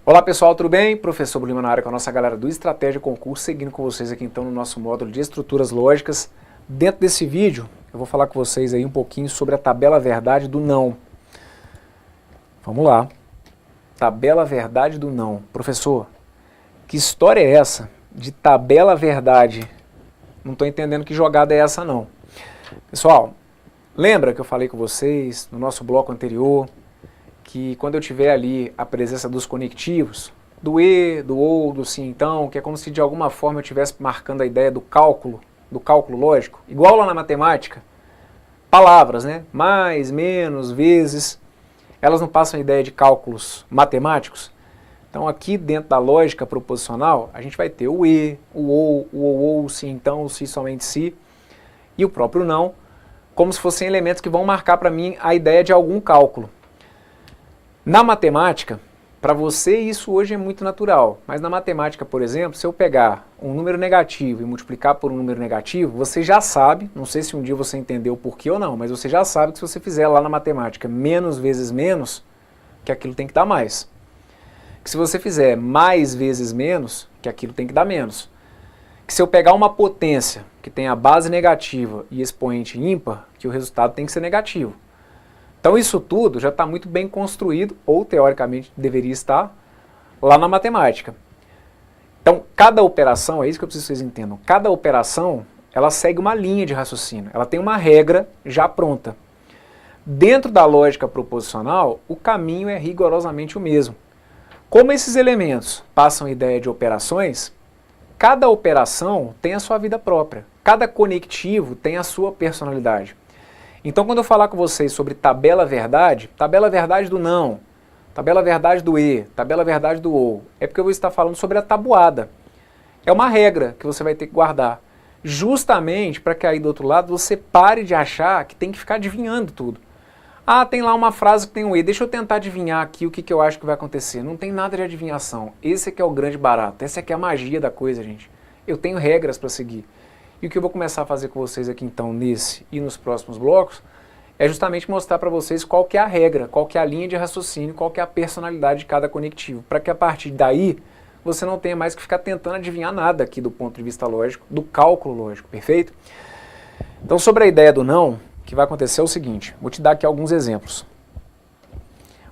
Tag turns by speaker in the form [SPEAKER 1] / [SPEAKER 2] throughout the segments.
[SPEAKER 1] Olá pessoal, tudo bem? Professor Lima na área com a nossa galera do Estratégia Concurso, seguindo com vocês aqui então no nosso módulo de estruturas lógicas. Dentro desse vídeo, eu vou falar com vocês aí um pouquinho sobre a tabela verdade do não. Vamos lá. Tabela verdade do não. Professor, que história é essa de tabela verdade? Não estou entendendo que jogada é essa não. Pessoal, lembra que eu falei com vocês no nosso bloco anterior que quando eu tiver ali a presença dos conectivos, do e, do ou, do sim, então, que é como se de alguma forma eu estivesse marcando a ideia do cálculo lógico, igual lá na matemática, palavras, né? Mais, menos, vezes, elas não passam a ideia de cálculos matemáticos. Então aqui dentro da lógica proposicional, a gente vai ter o e, o ou, o sim, então, o se, somente se, e o próprio não, como se fossem elementos que vão marcar para mim a ideia de algum cálculo. Na matemática, para você isso hoje é muito natural, mas na matemática, por exemplo, se eu pegar um número negativo e multiplicar por um número negativo, você já sabe, não sei se um dia você entendeu por que ou não, mas você já sabe que se você fizer lá na matemática menos vezes menos, que aquilo tem que dar mais. Que se você fizer mais vezes menos, que aquilo tem que dar menos. Que se eu pegar uma potência que tem a base negativa e expoente ímpar, que o resultado tem que ser negativo. Então isso tudo já está muito bem construído, ou teoricamente deveria estar, lá na matemática. Então cada operação, é isso que eu preciso que vocês entendam, cada operação ela segue uma linha de raciocínio, ela tem uma regra já pronta. Dentro da lógica proposicional, o caminho é rigorosamente o mesmo. Como esses elementos passam a ideia de operações, cada operação tem a sua vida própria, cada conectivo tem a sua personalidade. Então quando eu falar com vocês sobre tabela verdade do não, tabela verdade do e, tabela verdade do ou, é porque eu vou estar falando sobre a tabuada. É uma regra que você vai ter que guardar, justamente para que aí do outro lado você pare de achar que tem que ficar adivinhando tudo. Ah, tem lá uma frase que tem um e, deixa eu tentar adivinhar aqui o que eu acho que vai acontecer. Não tem nada de adivinhação, esse aqui é o grande barato, essa aqui é a magia da coisa, gente. Eu tenho regras para seguir. E o que eu vou começar a fazer com vocês aqui então nesse e nos próximos blocos é justamente mostrar para vocês qual que é a regra, qual que é a linha de raciocínio, qual que é a personalidade de cada conectivo, para que a partir daí você não tenha mais que ficar tentando adivinhar nada aqui do ponto de vista lógico, do cálculo lógico, perfeito? Então sobre a ideia do não, o que vai acontecer é o seguinte, vou te dar aqui alguns exemplos.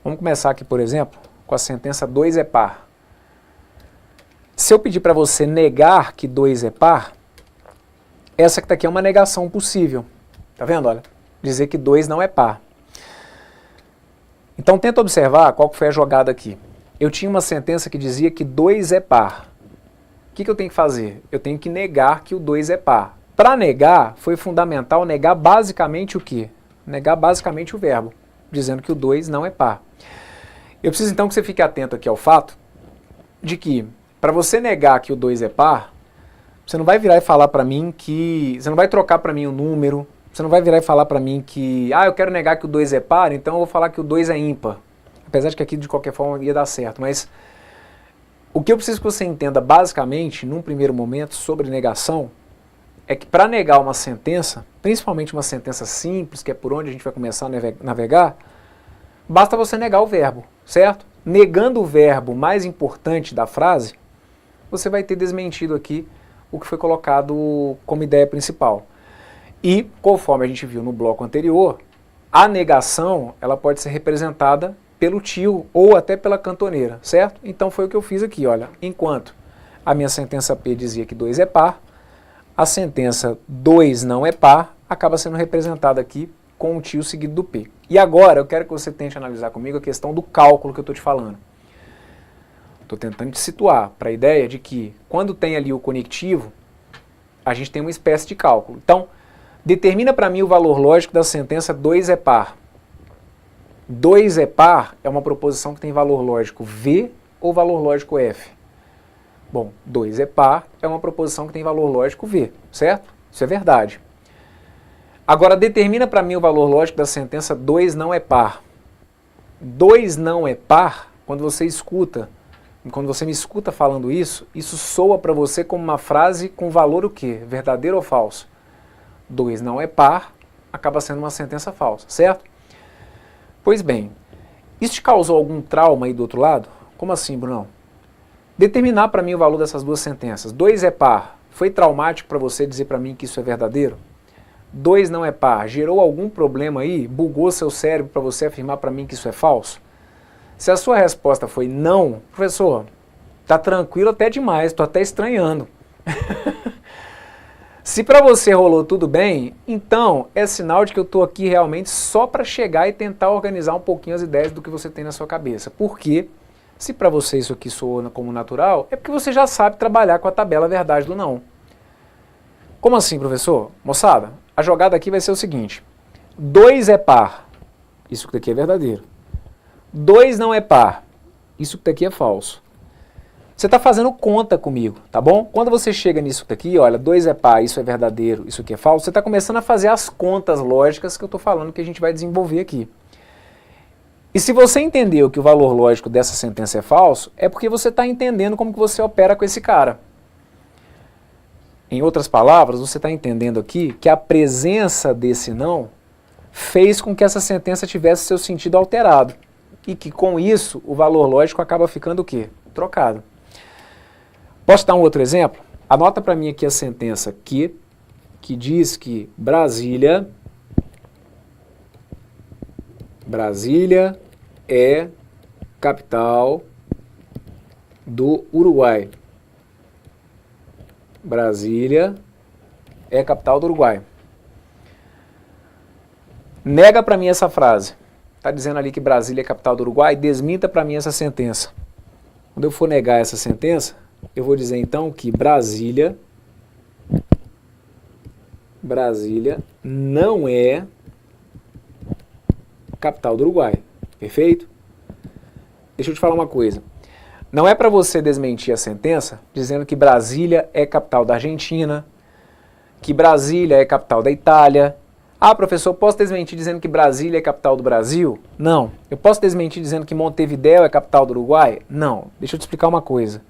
[SPEAKER 1] Vamos começar aqui, por exemplo, com a sentença 2 é par. Se eu pedir para você negar que 2 é par, essa que está aqui é uma negação possível. Tá vendo? Olha, dizer que 2 não é par. Então tenta observar qual foi a jogada aqui. Eu tinha uma sentença que dizia que 2 é par. O que eu tenho que fazer? Eu tenho que negar que o 2 é par. Para negar, foi fundamental negar basicamente o quê? Negar basicamente o verbo, dizendo que o 2 não é par. Eu preciso então que você fique atento aqui ao fato de que, para você negar que o 2 é par, você não vai virar e falar para mim que... Você não vai trocar para mim o número, você não vai virar e falar para mim que... Ah, eu quero negar que o 2 é par, então eu vou falar que o 2 é ímpar. Apesar de que aqui de qualquer forma ia dar certo, mas... O que eu preciso que você entenda basicamente, num primeiro momento, sobre negação, é que para negar uma sentença, principalmente uma sentença simples, que é por onde a gente vai começar a navegar, basta você negar o verbo, certo? Negando o verbo mais importante da frase, você vai ter desmentido aqui o que foi colocado como ideia principal. E, conforme a gente viu no bloco anterior, a negação ela pode ser representada pelo tio ou até pela cantoneira, certo? Então foi o que eu fiz aqui, olha. Enquanto a minha sentença P dizia que 2 é par, a sentença 2 não é par acaba sendo representada aqui com o tio seguido do P. E agora eu quero que você tente analisar comigo a questão do cálculo que eu estou te falando. Estou tentando te situar para a ideia de que, quando tem ali o conectivo, a gente tem uma espécie de cálculo. Então, determina para mim o valor lógico da sentença 2 é par. 2 é par é uma proposição que tem valor lógico V ou valor lógico F. Bom, 2 é par é uma proposição que tem valor lógico V, certo? Isso é verdade. Agora, determina para mim o valor lógico da sentença 2 não é par. 2 não é par, quando você me escuta falando isso soa para você como uma frase com valor o quê? Verdadeiro ou falso? 2 não é par, acaba sendo uma sentença falsa, certo? Pois bem, isso te causou algum trauma aí do outro lado? Como assim, Brunão? Determinar para mim o valor dessas duas sentenças. 2 é par. Foi traumático para você dizer para mim que isso é verdadeiro? 2 não é par. Gerou algum problema aí? Bugou seu cérebro para você afirmar para mim que isso é falso? Se a sua resposta foi não, professor, tá tranquilo até demais, tô até estranhando. Se para você rolou tudo bem, então é sinal de que eu estou aqui realmente só para chegar e tentar organizar um pouquinho as ideias do que você tem na sua cabeça. Porque se para você isso aqui soa como natural, é porque você já sabe trabalhar com a tabela verdade do não. Como assim, professor? Moçada, a jogada aqui vai ser o seguinte. 2 é par. Isso daqui é verdadeiro. 2 não é par. Isso daqui é falso. Você está fazendo conta comigo, tá bom? Quando você chega nisso daqui, olha, 2 é par, isso é verdadeiro, isso aqui é falso, você está começando a fazer as contas lógicas que eu estou falando que a gente vai desenvolver aqui. E se você entendeu que o valor lógico dessa sentença é falso, é porque você está entendendo como que você opera com esse cara. Em outras palavras, você está entendendo aqui que a presença desse não fez com que essa sentença tivesse seu sentido alterado. E que com isso, o valor lógico acaba ficando o quê? Trocado. Posso dar um outro exemplo? Anota para mim aqui a sentença que diz que Brasília é capital do Uruguai. Brasília é capital do Uruguai. Nega para mim essa frase. Está dizendo ali que Brasília é capital do Uruguai? Desminta para mim essa sentença. Quando eu for negar essa sentença, eu vou dizer então que Brasília não é capital do Uruguai. Perfeito? Deixa eu te falar uma coisa. Não é para você desmentir a sentença dizendo que Brasília é capital da Argentina, que Brasília é capital da Itália. Ah, professor, posso desmentir dizendo que Brasília é capital do Brasil? Não. Eu posso desmentir dizendo que Montevidéu é capital do Uruguai? Não. Deixa eu te explicar uma coisa.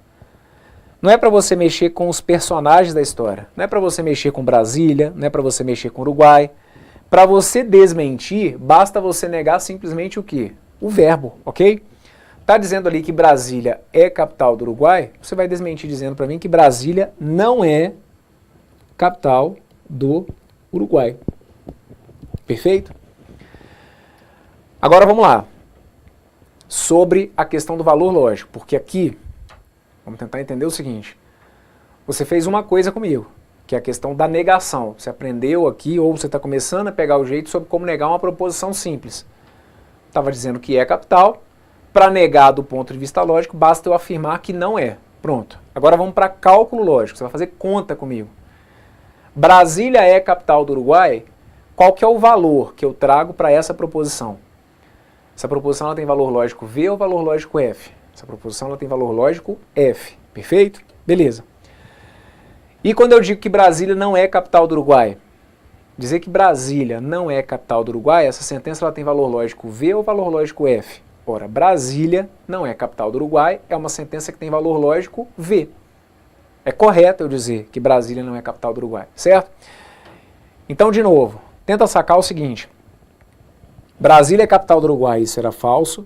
[SPEAKER 1] Não é para você mexer com os personagens da história. Não é para você mexer com Brasília, não é para você mexer com Uruguai. Para você desmentir, basta você negar simplesmente o quê? O verbo, ok? Está dizendo ali que Brasília é capital do Uruguai, você vai desmentir dizendo para mim que Brasília não é capital do Uruguai. Perfeito? Agora vamos lá. Sobre a questão do valor lógico, porque aqui, vamos tentar entender o seguinte. Você fez uma coisa comigo, que é a questão da negação. Você aprendeu aqui, ou você está começando a pegar o jeito sobre como negar uma proposição simples. Estava dizendo que é capital. Para negar do ponto de vista lógico, basta eu afirmar que não é. Pronto. Agora vamos para cálculo lógico. Você vai fazer conta comigo. Brasília é capital do Uruguai. Qual que é o valor que eu trago para essa proposição? Essa proposição ela tem valor lógico V ou valor lógico F? Essa proposição ela tem valor lógico F. Perfeito? Beleza. E quando eu digo que Brasília não é capital do Uruguai? Dizer que Brasília não é capital do Uruguai, essa sentença ela tem valor lógico V ou valor lógico F? Ora, Brasília não é capital do Uruguai, é uma sentença que tem valor lógico V. É correto eu dizer que Brasília não é capital do Uruguai, certo? Então, de novo, tenta sacar o seguinte. Brasília é capital do Uruguai, isso era falso.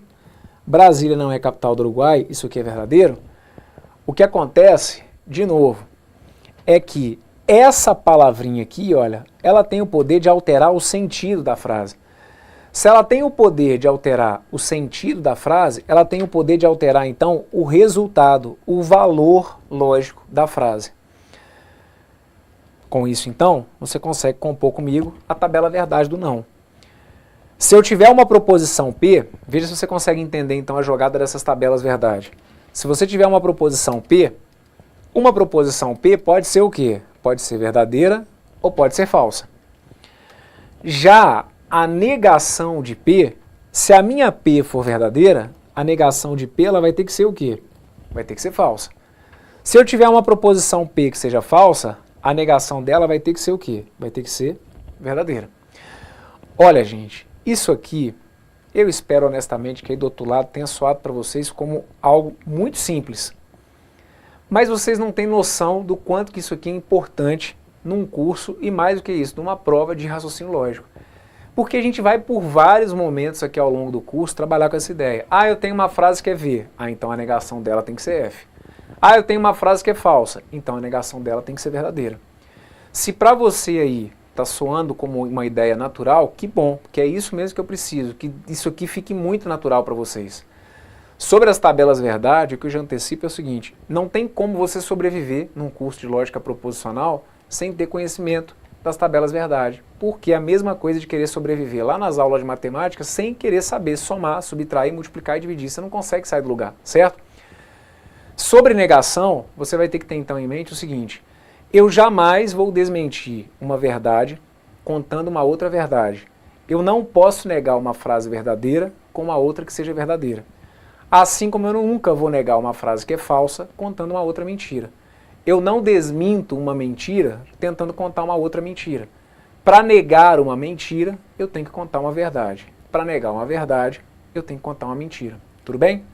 [SPEAKER 1] Brasília não é capital do Uruguai, isso aqui é verdadeiro. O que acontece, de novo, é que essa palavrinha aqui, olha, ela tem o poder de alterar o sentido da frase. Se ela tem o poder de alterar o sentido da frase, ela tem o poder de alterar, então, o resultado, o valor lógico da frase. Com isso, então, você consegue compor comigo a tabela verdade do não. Se eu tiver uma proposição P, veja se você consegue entender, então, a jogada dessas tabelas verdade. Se você tiver uma proposição P pode ser o quê? Pode ser verdadeira ou pode ser falsa. Já a negação de P, se a minha P for verdadeira, a negação de P ela vai ter que ser o quê? Vai ter que ser falsa. Se eu tiver uma proposição P que seja falsa, a negação dela vai ter que ser o quê? Vai ter que ser verdadeira. Olha, gente, isso aqui, eu espero honestamente que aí do outro lado tenha soado para vocês como algo muito simples. Mas vocês não têm noção do quanto que isso aqui é importante num curso e mais do que isso, numa prova de raciocínio lógico. Porque a gente vai por vários momentos aqui ao longo do curso trabalhar com essa ideia. Ah, eu tenho uma frase que é V, então a negação dela tem que ser F. Ah, eu tenho uma frase que é falsa, então a negação dela tem que ser verdadeira. Se para você aí está soando como uma ideia natural, que bom, porque é isso mesmo que eu preciso, que isso aqui fique muito natural para vocês. Sobre as tabelas verdade, o que eu já antecipo é o seguinte, não tem como você sobreviver num curso de lógica proposicional sem ter conhecimento das tabelas verdade, porque é a mesma coisa de querer sobreviver lá nas aulas de matemática sem querer saber somar, subtrair, multiplicar e dividir, você não consegue sair do lugar, certo? Sobre negação, você vai ter que ter então em mente o seguinte, eu jamais vou desmentir uma verdade contando uma outra verdade. Eu não posso negar uma frase verdadeira com uma outra que seja verdadeira. Assim como eu nunca vou negar uma frase que é falsa contando uma outra mentira. Eu não desminto uma mentira tentando contar uma outra mentira. Para negar uma mentira, eu tenho que contar uma verdade. Para negar uma verdade, eu tenho que contar uma mentira. Tudo bem?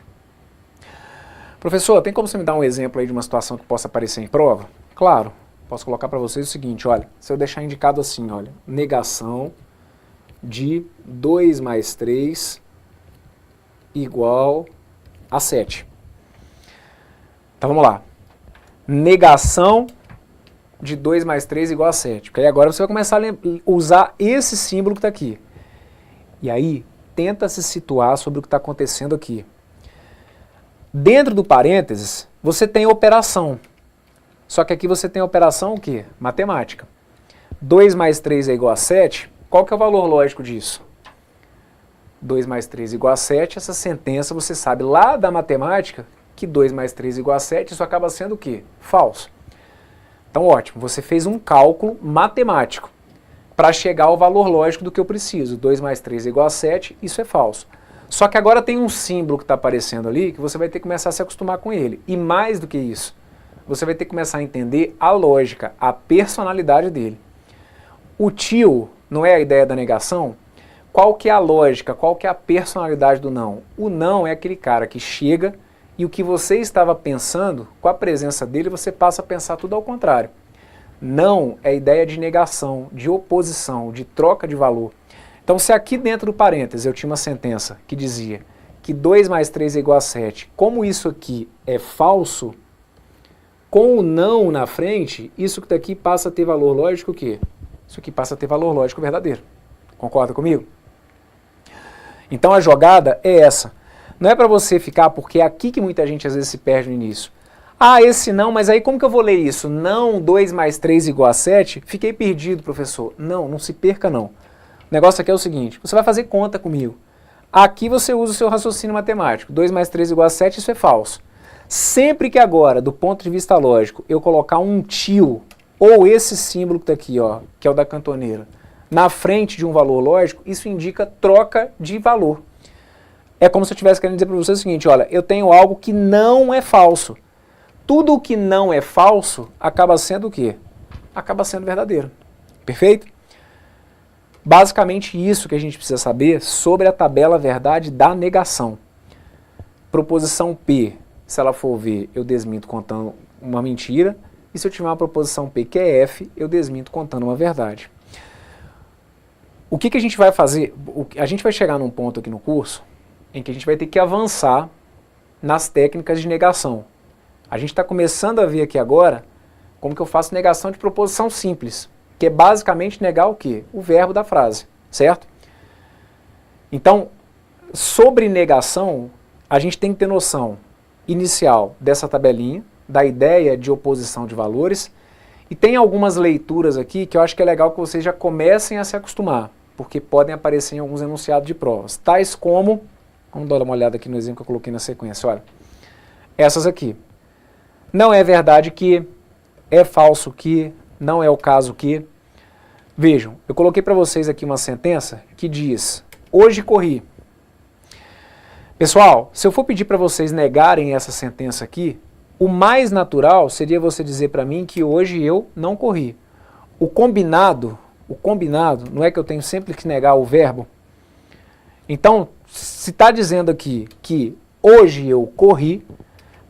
[SPEAKER 1] Professor, tem como você me dar um exemplo aí de uma situação que possa aparecer em prova? Claro, posso colocar para vocês o seguinte, olha, se eu deixar indicado assim, olha, negação de 2 mais 3 igual a 7. Então vamos lá. Negação de 2 mais 3 igual a 7. Porque aí agora você vai começar a usar esse símbolo que está aqui. E aí, tenta se situar sobre o que está acontecendo aqui. Dentro do parênteses, você tem operação. Só que aqui você tem a operação o quê? Matemática. 2 mais 3 é igual a 7. Qual que é o valor lógico disso? 2 mais 3 igual a 7. Essa sentença você sabe lá da matemática que 2 mais 3 igual a 7, isso acaba sendo o quê? Falso. Então ótimo, você fez um cálculo matemático para chegar ao valor lógico do que eu preciso. 2 mais 3 igual a 7, isso é falso. Só que agora tem um símbolo que está aparecendo ali que você vai ter que começar a se acostumar com ele. E mais do que isso, você vai ter que começar a entender a lógica, a personalidade dele. O tio não é a ideia da negação? Qual que é a lógica, qual que é a personalidade do não? O não é aquele cara que chega e o que você estava pensando, com a presença dele, você passa a pensar tudo ao contrário. Não é ideia de negação, de oposição, de troca de valor. Então, se aqui dentro do parênteses eu tinha uma sentença que dizia que 2 mais 3 é igual a 7, como isso aqui é falso, com o não na frente, isso que daqui passa a ter valor lógico o quê? Isso aqui passa a ter valor lógico verdadeiro. Concorda comigo? Então a jogada é essa. Não é para você ficar, porque é aqui que muita gente às vezes se perde no início. Ah, esse não, mas aí como que eu vou ler isso? Não 2 mais 3 igual a 7? Fiquei perdido, professor. Não, não se perca não. O negócio aqui é o seguinte, você vai fazer conta comigo. Aqui você usa o seu raciocínio matemático. 2 mais 3 igual a 7, isso é falso. Sempre que agora, do ponto de vista lógico, eu colocar um tio, ou esse símbolo que está aqui, ó, que é o da cantoneira, na frente de um valor lógico, isso indica troca de valor. É como se eu estivesse querendo dizer para você o seguinte, olha, eu tenho algo que não é falso. Tudo o que não é falso acaba sendo o quê? Acaba sendo verdadeiro. Perfeito? Basicamente isso que a gente precisa saber sobre a tabela verdade da negação. Proposição P, se ela for V, eu desminto contando uma mentira. E se eu tiver uma proposição P que é F, eu desminto contando uma verdade. O que a gente vai fazer? A gente vai chegar num ponto aqui no curso em que a gente vai ter que avançar nas técnicas de negação. A gente está começando a ver aqui agora como que eu faço negação de proposição simples, que é basicamente negar o quê? O verbo da frase, certo? Então, sobre negação, a gente tem que ter noção inicial dessa tabelinha, da ideia de oposição de valores, e tem algumas leituras aqui que eu acho que é legal que vocês já comecem a se acostumar, porque podem aparecer em alguns enunciados de provas, tais como, vamos dar uma olhada aqui no exemplo que eu coloquei na sequência, olha, essas aqui. Não é verdade que, é falso que, não é o caso que. Vejam, eu coloquei para vocês aqui uma sentença que diz, hoje corri. Pessoal, se eu for pedir para vocês negarem essa sentença aqui, o mais natural seria você dizer para mim que hoje eu não corri. O combinado, não é que eu tenho sempre que negar o verbo? Então, se está dizendo aqui que hoje eu corri,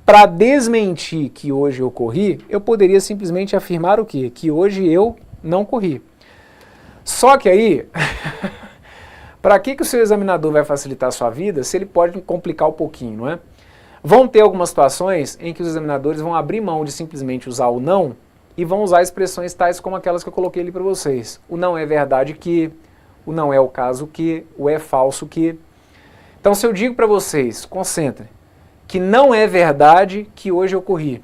[SPEAKER 1] para desmentir que hoje eu corri, eu poderia simplesmente afirmar o quê? Que hoje eu não corri. Só que aí, Para que o seu examinador vai facilitar a sua vida se ele pode complicar um pouquinho, não é? Vão ter algumas situações em que os examinadores vão abrir mão de simplesmente usar o não e vão usar expressões tais como aquelas que eu coloquei ali para vocês. O não é verdade que, o não é o caso que, o é falso que. Então se eu digo para vocês, concentrem, que não é verdade que hoje eu corri.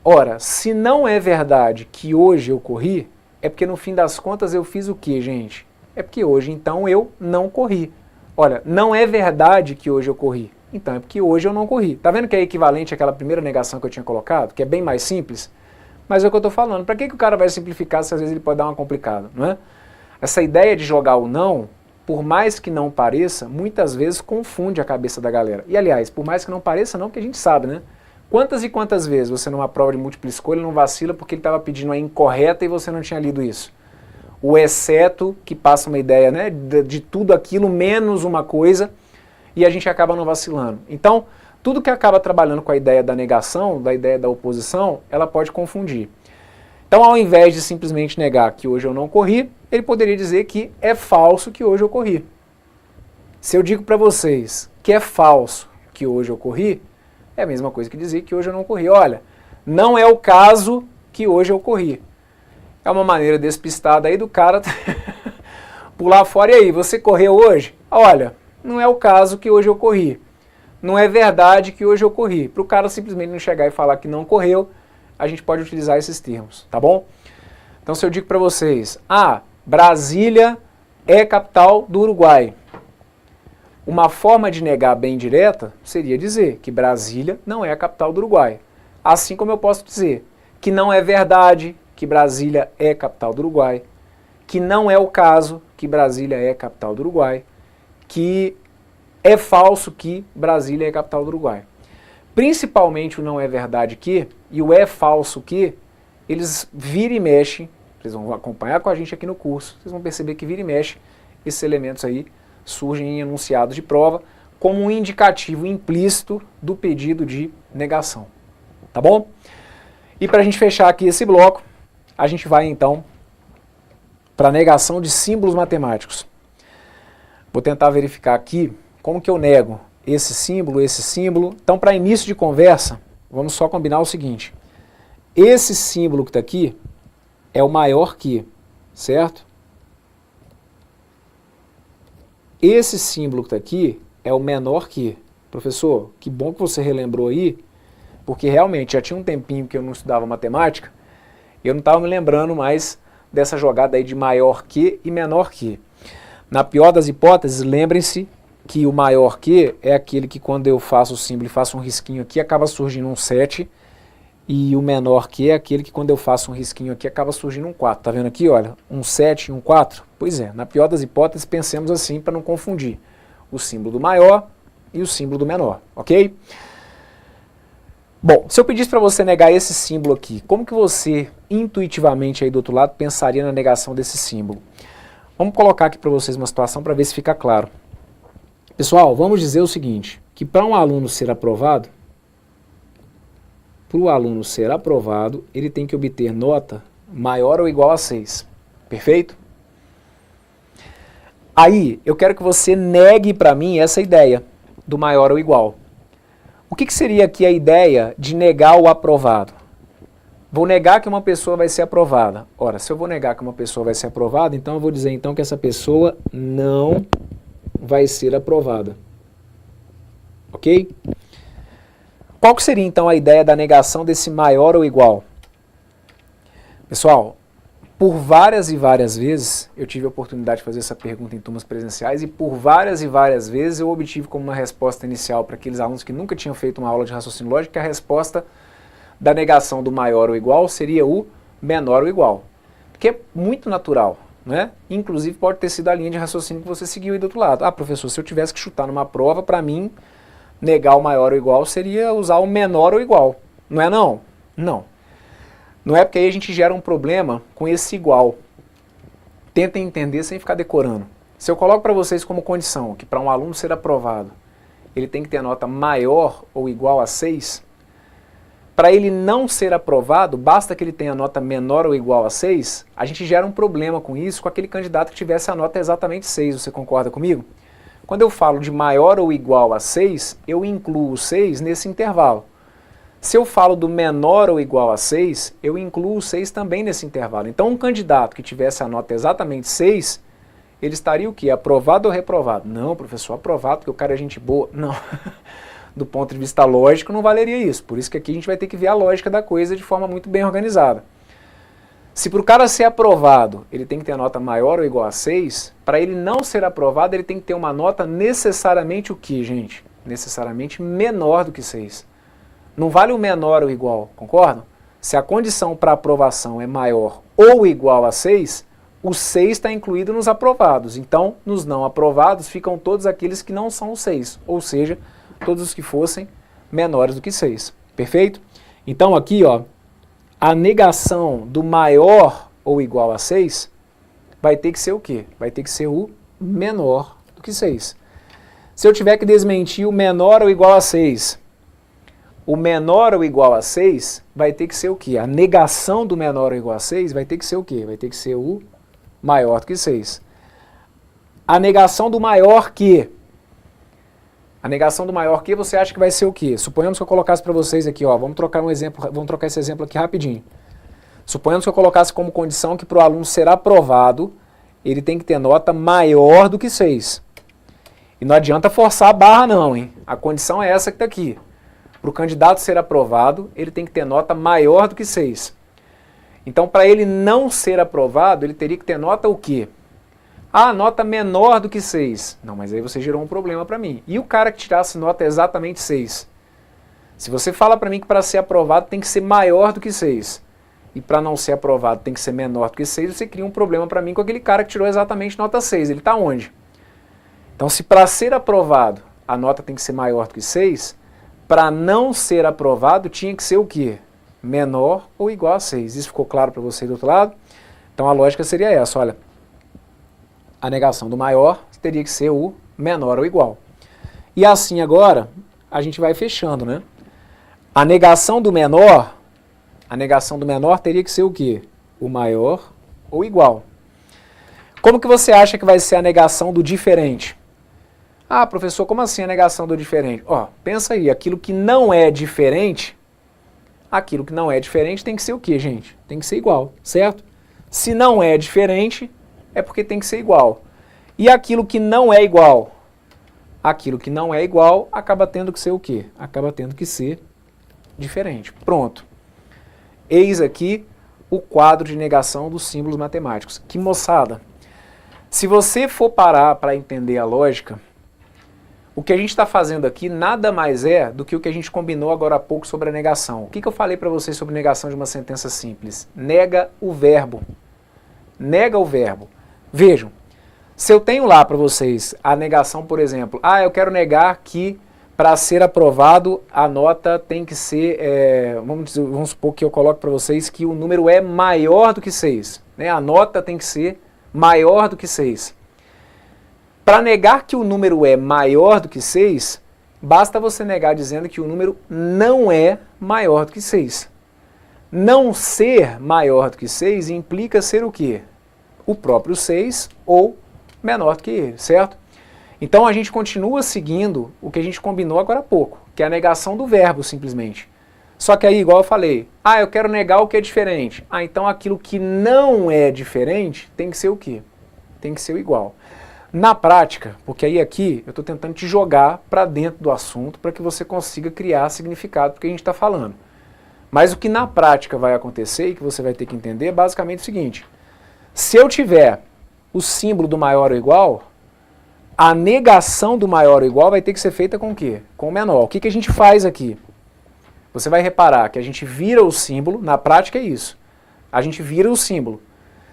[SPEAKER 1] Ora, se não é verdade que hoje eu corri, é porque no fim das contas eu fiz o quê, gente? É porque hoje então eu não corri. Olha, não é verdade que hoje eu corri. Então é porque hoje eu não corri. Tá vendo que é equivalente àquela primeira negação que eu tinha colocado, que é bem mais simples? Mas é o que eu estou falando. Para que o cara vai simplificar se às vezes ele pode dar uma complicada, não é? Essa ideia de jogar o não, por mais que não pareça, muitas vezes confunde a cabeça da galera. E aliás, por mais que não pareça não, porque a gente sabe, né? Quantas e quantas vezes você numa prova de múltipla escolha não vacila porque ele estava pedindo a incorreta e você não tinha lido isso? O exceto, que passa uma ideia, né, de tudo aquilo menos uma coisa, e a gente acaba não vacilando. Então, tudo que acaba trabalhando com a ideia da negação, da ideia da oposição, ela pode confundir. Então, ao invés de simplesmente negar que hoje eu não corri, ele poderia dizer que é falso que hoje eu corri. Se eu digo para vocês que é falso que hoje eu corri, é a mesma coisa que dizer que hoje eu não corri. Olha, não é o caso que hoje eu corri. É uma maneira despistada aí do cara pular fora. E aí, você correu hoje? Olha, não é o caso que hoje eu corri. Não é verdade que hoje eu corri. Para o cara simplesmente não chegar e falar que não correu, a gente pode utilizar esses termos, tá bom? Então se eu digo para vocês, Brasília é capital do Uruguai. Uma forma de negar bem direta seria dizer que Brasília não é a capital do Uruguai. Assim como eu posso dizer que não é verdade que Brasília é capital do Uruguai, que não é o caso que Brasília é capital do Uruguai, que é falso que Brasília é capital do Uruguai. Principalmente o não é verdade que e o é falso que, eles vira e mexe, vocês vão acompanhar com a gente aqui no curso, vocês vão perceber que vira e mexe, esses elementos aí surgem em enunciados de prova como um indicativo implícito do pedido de negação. Tá bom? E para a gente fechar aqui esse bloco, a gente vai então para a negação de símbolos matemáticos. Vou tentar verificar aqui como que eu nego esse símbolo. Então, para início de conversa, vamos só combinar o seguinte. Esse símbolo que está aqui é o maior que, certo? Esse símbolo que está aqui é o menor que. Professor, que bom que você relembrou aí, porque realmente já tinha um tempinho que eu não estudava matemática, e eu não estava me lembrando mais dessa jogada aí de maior que e menor que. Na pior das hipóteses, lembrem-se que o maior que é aquele que quando eu faço o símbolo e faço um risquinho aqui, acaba surgindo um 7, e o menor que é aquele que quando eu faço um risquinho aqui, acaba surgindo um 4. Tá vendo aqui, olha, um 7 e um 4? Pois é, na pior das hipóteses, pensemos assim para não confundir o símbolo do maior e o símbolo do menor, ok? Bom, se eu pedisse para você negar esse símbolo aqui, como que você, intuitivamente aí do outro lado, pensaria na negação desse símbolo? Vamos colocar aqui para vocês uma situação para ver se fica claro. Pessoal, vamos dizer o seguinte, que para um aluno ser aprovado, ele tem que obter nota maior ou igual a 6. Perfeito? Aí, eu quero que você negue para mim essa ideia do maior ou igual. O que seria aqui a ideia de negar o aprovado? Vou negar que uma pessoa vai ser aprovada. Ora, se eu vou negar que uma pessoa vai ser aprovada, então eu vou dizer então que essa pessoa não vai ser aprovada. Ok? Qual que seria então a ideia da negação desse maior ou igual? Pessoal, por várias e várias vezes eu tive a oportunidade de fazer essa pergunta em turmas presenciais e por várias e várias vezes eu obtive como uma resposta inicial para aqueles alunos que nunca tinham feito uma aula de raciocínio lógico que a resposta da negação do maior ou igual seria o menor ou igual. Que é muito natural, né? Inclusive pode ter sido a linha de raciocínio que você seguiu aí do outro lado. Professor, se eu tivesse que chutar numa prova, para mim, negar o maior ou igual seria usar o menor ou igual. Não é não? Não. Não é porque aí a gente gera um problema com esse igual. Tentem entender sem ficar decorando. Se eu coloco para vocês como condição que para um aluno ser aprovado, ele tem que ter a nota maior ou igual a 6, para ele não ser aprovado, basta que ele tenha nota menor ou igual a 6, a gente gera um problema com isso, com aquele candidato que tivesse a nota exatamente 6, você concorda comigo? Quando eu falo de maior ou igual a 6, eu incluo o 6 nesse intervalo. Se eu falo do menor ou igual a 6, eu incluo o 6 também nesse intervalo. Então, um candidato que tivesse a nota exatamente 6, ele estaria o quê? Aprovado ou reprovado? Não, professor, aprovado, porque o cara é gente boa. Não. Do ponto de vista lógico, não valeria isso. Por isso que aqui a gente vai ter que ver a lógica da coisa de forma muito bem organizada. Se para o cara ser aprovado, ele tem que ter a nota maior ou igual a 6, para ele não ser aprovado, ele tem que ter uma nota necessariamente o quê, gente? Necessariamente menor do que 6. Não vale o menor ou igual, concordam? Se a condição para aprovação é maior ou igual a 6, o 6 está incluído nos aprovados. Então, nos não aprovados ficam todos aqueles que não são o 6, ou seja, todos os que fossem menores do que 6. Perfeito? Então aqui, ó, a negação do maior ou igual a 6 vai ter que ser o quê? Vai ter que ser o menor do que 6. Se eu tiver que desmentir o menor ou igual a 6, o menor ou igual a 6 vai ter que ser o quê? A negação do menor ou igual a 6 vai ter que ser o quê? Vai ter que ser o maior do que 6. A negação do maior que... A negação do maior que você acha que vai ser o quê? Suponhamos que eu colocasse para vocês aqui, ó, vamos trocar esse exemplo aqui rapidinho. Suponhamos que eu colocasse como condição que para o aluno ser aprovado, ele tem que ter nota maior do que 6. E não adianta forçar a barra não, hein? A condição é essa que está aqui. Para o candidato ser aprovado, ele tem que ter nota maior do que 6. Então, para ele não ser aprovado, ele teria que ter nota o quê? Ah, nota menor do que 6. Não, mas aí você gerou um problema para mim. E o cara que tirasse nota exatamente 6? Se você fala para mim que para ser aprovado tem que ser maior do que 6, e para não ser aprovado tem que ser menor do que 6, você cria um problema para mim com aquele cara que tirou exatamente nota 6. Ele está onde? Então, se para ser aprovado a nota tem que ser maior do que 6, para não ser aprovado tinha que ser o quê? Menor ou igual a 6. Isso ficou claro para você do outro lado? Então, a lógica seria essa, olha. A negação do maior teria que ser o menor ou igual. E assim agora, a gente vai fechando, né? A negação do menor teria que ser o quê? O maior ou igual. Como que você acha que vai ser a negação do diferente? Ah, professor, como assim a negação do diferente? Ó, pensa aí, aquilo que não é diferente tem que ser o quê, gente? Tem que ser igual, certo? Se não é diferente, é porque tem que ser igual. E aquilo que não é igual? Aquilo que não é igual acaba tendo que ser o quê? Acaba tendo que ser diferente. Pronto. Eis aqui o quadro de negação dos símbolos matemáticos. Que moçada, se você for parar para entender a lógica, o que a gente está fazendo aqui nada mais é do que o que a gente combinou agora há pouco sobre a negação. O que eu falei para vocês sobre negação de uma sentença simples? Nega o verbo. Nega o verbo. Vejam, se eu tenho lá para vocês a negação, por exemplo, eu quero negar que para ser aprovado a nota tem que ser, vamos supor que eu coloque para vocês que o número é maior do que 6. Né? A nota tem que ser maior do que 6. Para negar que o número é maior do que 6, basta você negar dizendo que o número não é maior do que 6. Não ser maior do que 6 implica ser o quê? O próprio 6 ou menor do que ele, certo? Então a gente continua seguindo o que a gente combinou agora há pouco, que é a negação do verbo simplesmente. Só que aí, igual eu falei, eu quero negar o que é diferente. Então aquilo que não é diferente tem que ser o quê? Tem que ser o igual. Na prática, porque aí aqui eu estou tentando te jogar para dentro do assunto para que você consiga criar significado do que a gente está falando. Mas o que na prática vai acontecer e que você vai ter que entender é basicamente o seguinte. Se eu tiver o símbolo do maior ou igual, a negação do maior ou igual vai ter que ser feita com o quê? Com o menor. O que a gente faz aqui? Você vai reparar que a gente vira o símbolo, na prática é isso. A gente vira o símbolo.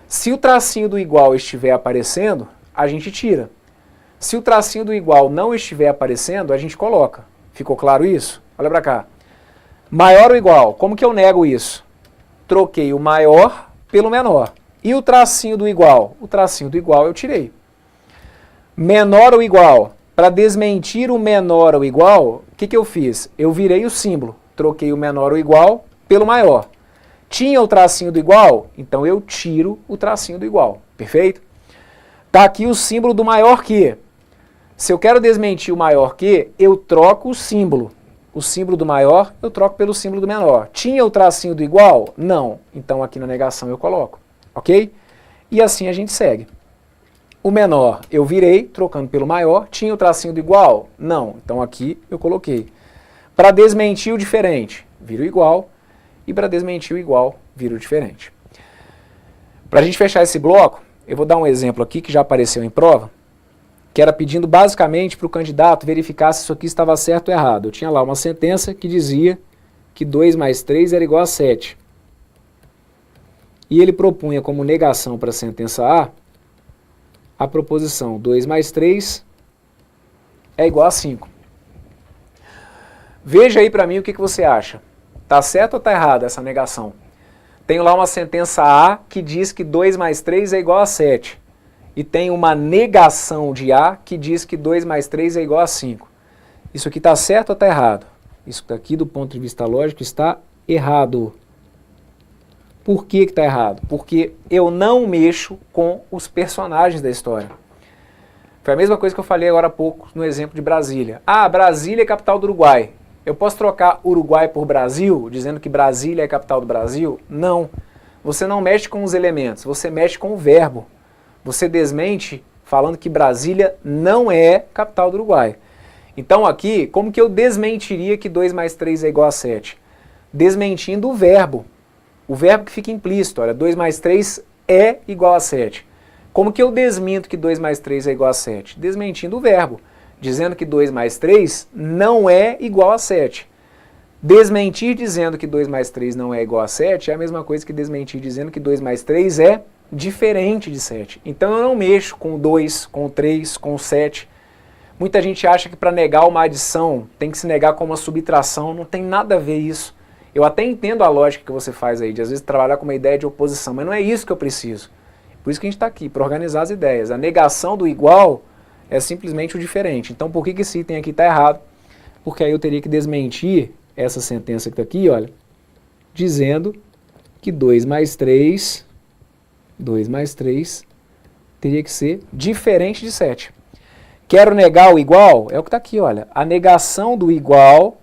[SPEAKER 1] Se o tracinho do igual estiver aparecendo, a gente tira. Se o tracinho do igual não estiver aparecendo, a gente coloca. Ficou claro isso? Olha para cá. Maior ou igual, como que eu nego isso? Troquei o maior pelo menor. E o tracinho do igual? O tracinho do igual eu tirei. Menor ou igual? Para desmentir o menor ou igual, o que eu fiz? Eu virei o símbolo. troquei o menor ou igual pelo maior. Tinha o tracinho do igual? Então eu tiro o tracinho do igual, perfeito? Tá aqui o símbolo do maior que. Se eu quero desmentir o maior que, eu troco o símbolo. O símbolo do maior eu troco pelo símbolo do menor. Tinha o tracinho do igual? Não. Então aqui na negação eu coloco, ok? E assim a gente segue. O menor eu virei, trocando pelo maior. Tinha o tracinho do igual? Não. Então aqui eu coloquei. Para desmentir o diferente, vira o igual. E para desmentir o igual, vira o diferente. Para a gente fechar esse bloco, eu vou dar um exemplo aqui que já apareceu em prova, que era pedindo basicamente para o candidato verificar se isso aqui estava certo ou errado. Eu tinha lá uma sentença que dizia que 2 mais 3 era igual a 7. E ele propunha como negação para a sentença A proposição 2 mais 3 é igual a 5. Veja aí para mim o que você acha. Está certo ou está errado essa negação? Tenho lá uma sentença A que diz que 2 mais 3 é igual a 7. E tem uma negação de A que diz que 2 mais 3 é igual a 5. Isso aqui está certo ou está errado? Isso aqui, do ponto de vista lógico, está errado. Por que está errado? Porque eu não mexo com os personagens da história. Foi a mesma coisa que eu falei agora há pouco no exemplo de Brasília. Ah, Brasília é capital do Uruguai. Eu posso trocar Uruguai por Brasil, dizendo que Brasília é a capital do Brasil? Não. Você não mexe com os elementos, você mexe com o verbo. Você desmente falando que Brasília não é capital do Uruguai. Então aqui, como que eu desmentiria que 2 mais 3 é igual a 7? Desmentindo o verbo. O verbo que fica implícito, olha, 2 mais 3 é igual a 7. Como que eu desminto que 2 mais 3 é igual a 7? Desmentindo o verbo. Dizendo que 2 mais 3 não é igual a 7. Desmentir dizendo que 2 mais 3 não é igual a 7 é a mesma coisa que desmentir dizendo que 2 mais 3 é diferente de 7. Então eu não mexo com o 2, com o 3, com o 7. Muita gente acha que para negar uma adição tem que se negar com uma subtração. Não tem nada a ver isso. Eu até entendo a lógica que você faz aí, de às vezes trabalhar com uma ideia de oposição, mas não é isso que eu preciso. Por isso que a gente está aqui, para organizar as ideias. A negação do igual é simplesmente o diferente. Então por que esse item aqui está errado? Porque aí eu teria que desmentir essa sentença que está aqui, olha, dizendo que 2 mais 3 teria que ser diferente de 7. Quero negar o igual? É o que está aqui, olha. A negação do igual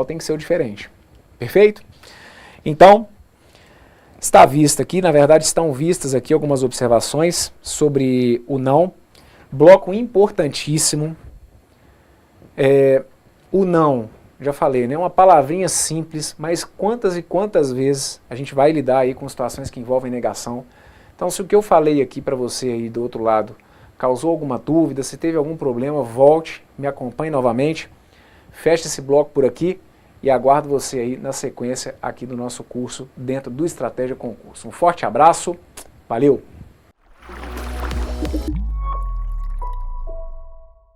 [SPEAKER 1] tem que ser o diferente. Perfeito? Então, está vista aqui, na verdade estão vistas aqui algumas observações sobre o não. Bloco importantíssimo. O não, já falei, né? Uma palavrinha simples, mas quantas e quantas vezes a gente vai lidar aí com situações que envolvem negação. Então, se o que eu falei aqui para você aí do outro lado causou alguma dúvida, se teve algum problema, volte, me acompanhe novamente, feche esse bloco por aqui e aguardo você aí na sequência aqui do nosso curso dentro do Estratégia Concurso. Um forte abraço, valeu!